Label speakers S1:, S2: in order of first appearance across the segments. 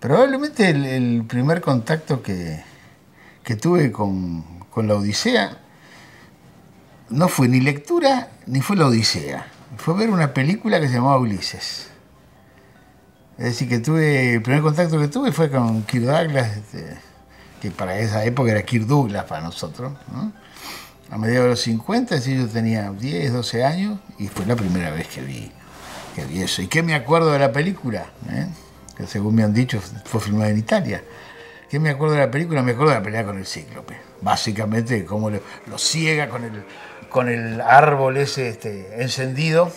S1: Probablemente el primer contacto que tuve con la Odisea no fue ni lectura ni fue la Odisea. Fue ver una película que se llamaba Ulises. Es decir, el primer contacto que tuve fue con Kirk Douglas, que para esa época era Kirk Douglas para nosotros, ¿no? A mediados de los 50, sí, yo tenía 10, 12 años y fue la primera vez que vi eso. ¿Y qué me acuerdo de la película? Que según me han dicho fue filmada en Italia. ¿Qué me acuerdo de la película? Me acuerdo de la pelea con el Cíclope. Básicamente cómo lo ciega con el árbol ese encendido,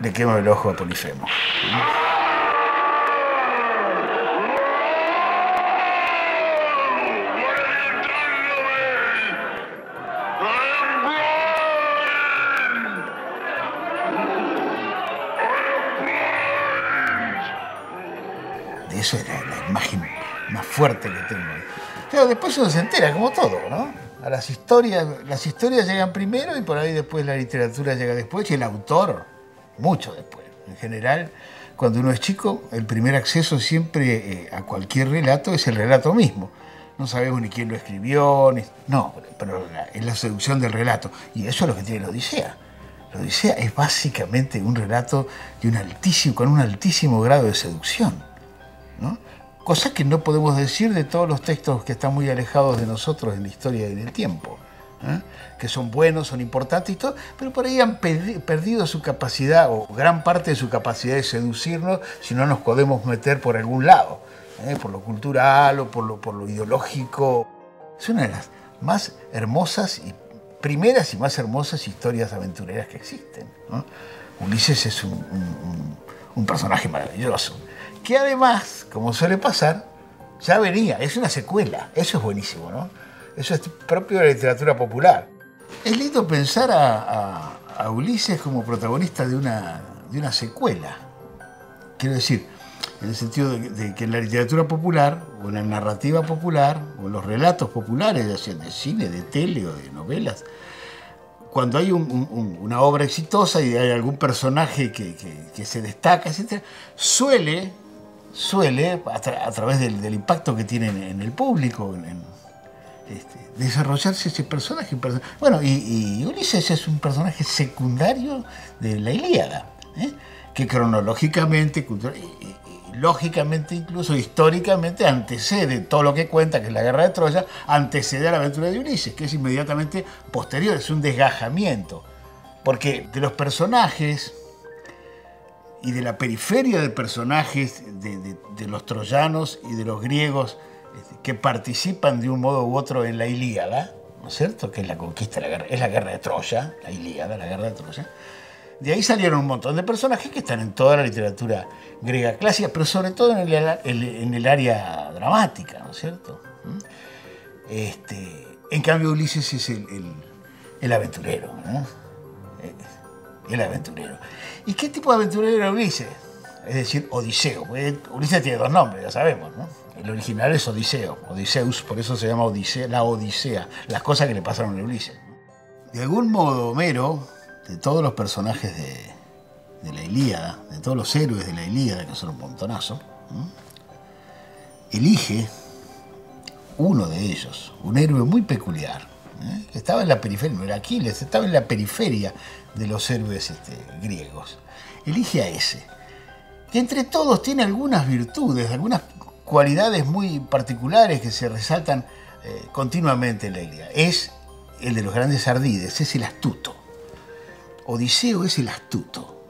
S1: le quema el ojo a Polifemo. Eso es la imagen más fuerte que tengo. Claro, después uno se entera, como todo, ¿no? A las historias llegan primero y por ahí después la literatura llega después y el autor mucho después. En general, cuando uno es chico, el primer acceso siempre a cualquier relato es el relato mismo. No sabemos ni quién lo escribió, no, pero es la seducción del relato. Y eso es lo que tiene la Odisea. La Odisea es básicamente un relato con un altísimo grado de seducción, ¿no? Cosa que no podemos decir de todos los textos que están muy alejados de nosotros en la historia y en el tiempo, que son buenos, son importantes y todo, pero por ahí han perdido su capacidad o gran parte de su capacidad de seducirnos si no nos podemos meter por algún lado, por lo cultural o por lo ideológico. Es una de las más hermosas y primeras y más hermosas historias aventureras que existen, ¿no? Ulises es un personaje maravilloso, que además, como suele pasar, ya venía, es una secuela. Eso es buenísimo, ¿no? Eso es propio de la literatura popular. Es lindo pensar a Ulises como protagonista de una secuela. Quiero decir, en el sentido de que en la literatura popular, o en la narrativa popular, o en los relatos populares, ya sean de cine, de tele o de novelas, cuando hay una obra exitosa y hay algún personaje que se destaca, etc., suele a través del impacto que tiene en el público, desarrollarse ese personaje. Bueno, y Ulises es un personaje secundario de la Ilíada, que cronológicamente, lógicamente, incluso históricamente, antecede todo lo que cuenta, que es la guerra de Troya, antecede a la aventura de Ulises, que es inmediatamente posterior, es un desgajamiento. Porque de los personajes y de la periferia de personajes de los troyanos y de los griegos que participan de un modo u otro en la Ilíada, ¿no es cierto? Que es la conquista, es la guerra de Troya, la Ilíada, la guerra de Troya. De ahí salieron un montón de personajes que están en toda la literatura griega clásica, pero sobre todo en el área dramática, ¿no es cierto? En cambio, Ulises es el aventurero, ¿no? El aventurero. ¿Y qué tipo de aventurero era Ulises? Es decir, Odiseo. Ulises tiene dos nombres, ya sabemos, ¿no? El original es Odiseo, Odiseus, por eso se llama Odisea, la Odisea, las cosas que le pasaron a Ulises. De algún modo, Homero, de todos los personajes de la Ilíada, de todos los héroes de la Ilíada, que son un montonazo, elige uno de ellos, un héroe muy peculiar, que estaba en la periferia, no era Aquiles, estaba en la periferia de los héroes griegos. Elige a ese, que entre todos tiene algunas virtudes, algunas cualidades muy particulares que se resaltan continuamente en la Ilíada. Es el de los grandes ardides, es el astuto. Odiseo es el astuto,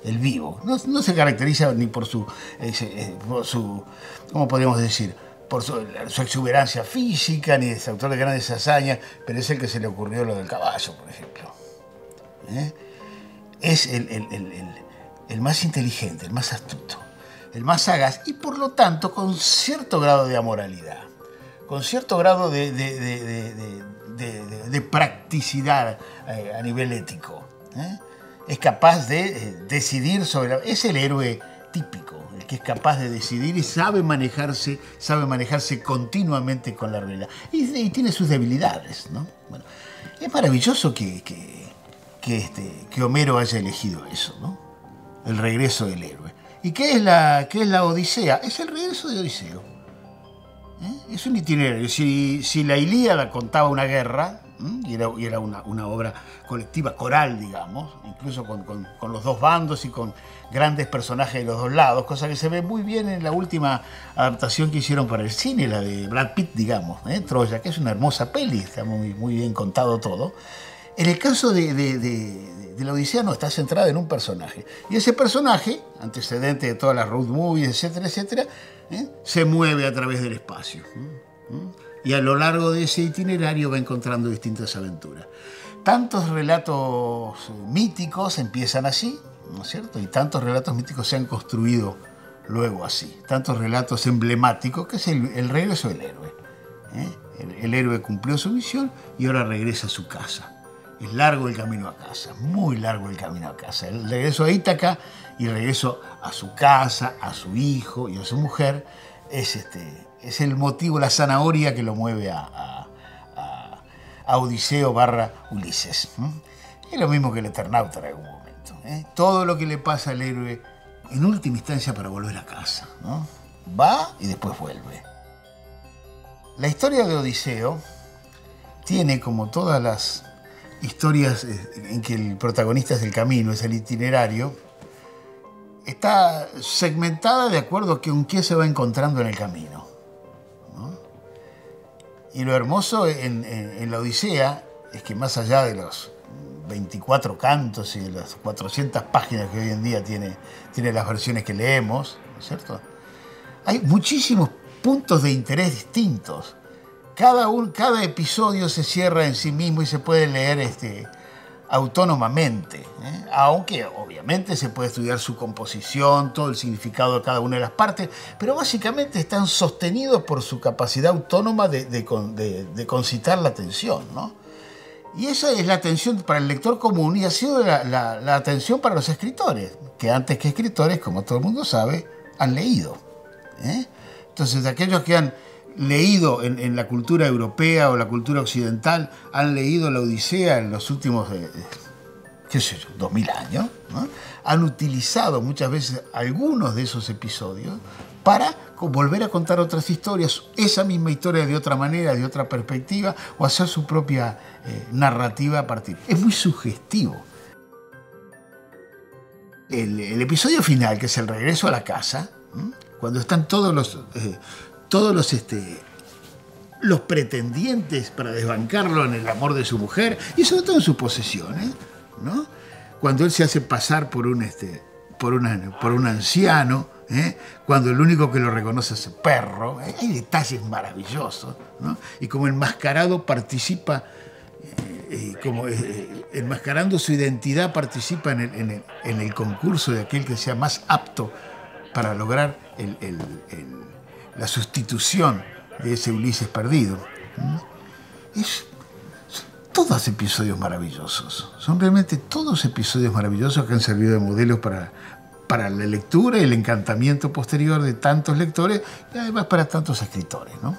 S1: el vivo. No se caracteriza ni por su ¿cómo podríamos decir? Por su exuberancia física, ni es autor de grandes hazañas, pero es el que se le ocurrió lo del caballo, por ejemplo. Es el más inteligente, el más astuto, el más sagaz y por lo tanto con cierto grado de amoralidad, con cierto grado de practicidad a nivel ético. Es capaz de decidir es el héroe típico, el que es capaz de decidir y sabe manejarse continuamente con la realidad. Y tiene sus debilidades, ¿no? Bueno, es maravilloso que Homero haya elegido eso, ¿no? El regreso del héroe. ¿Y qué es la Odisea? Es el regreso de Odiseo. Es un itinerario. Si la Ilíada contaba una guerra, y era una obra colectiva, coral, digamos, incluso con los dos bandos y con grandes personajes de los dos lados, cosa que se ve muy bien en la última adaptación que hicieron para el cine, la de Brad Pitt, digamos, Troya, que es una hermosa peli, está muy bien contado todo. En el caso de la Odisea no, está centrada en un personaje. Y ese personaje, antecedente de todas las road movies, etcétera, etcétera, se mueve a través del espacio. Y a lo largo de ese itinerario va encontrando distintas aventuras. Tantos relatos míticos empiezan así, ¿no es cierto? Y tantos relatos míticos se han construido luego así. Tantos relatos emblemáticos, que es el regreso del héroe. El héroe cumplió su misión y ahora regresa a su casa. Es largo el camino a casa, muy largo el camino a casa. El regreso a Ítaca y el regreso a su casa, a su hijo y a su mujer es el motivo, la zanahoria que lo mueve a Odiseo / Ulises. Es lo mismo que el Eternauta en algún momento. Todo lo que le pasa al héroe, en última instancia, para volver a casa, ¿no? Va y después vuelve. La historia de Odiseo tiene, como todas las historias en que el protagonista es el camino, es el itinerario, está segmentada de acuerdo a con qué se va encontrando en el camino, ¿no? Y lo hermoso en la Odisea es que más allá de los 24 cantos y de las 400 páginas que hoy en día tiene las versiones que leemos, ¿no es cierto? Hay muchísimos puntos de interés distintos. Cada episodio se cierra en sí mismo y se puede leer autónomamente, aunque obviamente se puede estudiar su composición, todo el significado de cada una de las partes, pero básicamente están sostenidos por su capacidad autónoma de concitar la atención, ¿no? Y esa es la atención para el lector común y ha sido la atención para los escritores, que antes que escritores, como todo el mundo sabe, han leído. Entonces, de aquellos que han leído en la cultura europea o la cultura occidental, han leído la Odisea en los últimos, 2000 años, ¿no? Han utilizado muchas veces algunos de esos episodios para volver a contar otras historias, esa misma historia de otra manera, de otra perspectiva, o hacer su propia narrativa a partir. Es muy sugestivo. El episodio final, que es el regreso a la casa, cuando están todos los pretendientes para desbancarlo en el amor de su mujer y sobre todo en sus posesiones, ¿no? Cuando él se hace pasar por un anciano, cuando el único que lo reconoce es el perro, hay detalles maravillosos, ¿no? Y como enmascarado participa, enmascarando su identidad, participa en el concurso de aquel que sea más apto para lograr la sustitución de ese Ulises perdido. Son todos episodios maravillosos. Son realmente todos episodios maravillosos que han servido de modelos para la lectura y el encantamiento posterior de tantos lectores y además para tantos escritores, ¿no?